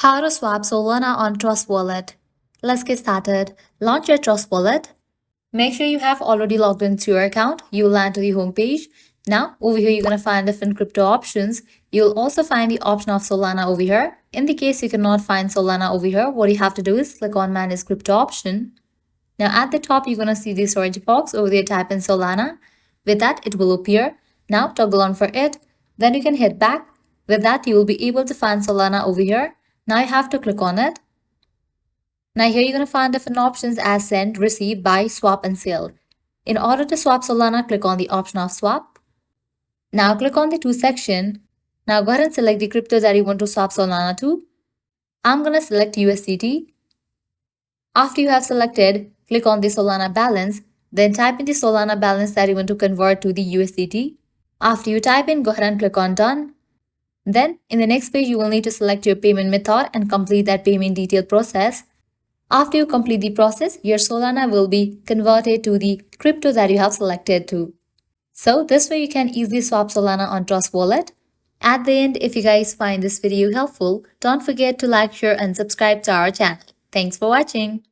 How to swap Solana on Trust Wallet. Let's get started. Launch your Trust Wallet. Make sure you have already logged into your account. You'll land to the home page. Now, over here, you're going to find different crypto options. You'll also find the option of Solana over here. In the case you cannot find Solana over here, what you have to do is click on Manage Crypto option. Now, at the top, you're going to see the storage box. Over there, type in Solana. With that, it will appear. Now, toggle on for it. Then you can hit back. With that, you will be able to find Solana over here. Now you have to click on it. Now here you're going to find different options as send, receive, buy, swap, and sell. In order to swap Solana, click on the option of swap. Now click on the to section. Now go ahead and select the crypto that you want to swap Solana to. I'm going to select USDT. After you have selected, click on the Solana balance. Then type in the Solana balance that you want to convert to the USDT. After you type in, go ahead and click on done. Then, in the next page, you will need to select your payment method and complete that payment detail process. After you complete the process, your Solana will be converted to the crypto that you have selected to. So, this way you can easily swap Solana on Trust Wallet. At the end, if you guys find this video helpful, don't forget to like, share, and subscribe to our channel. Thanks for watching.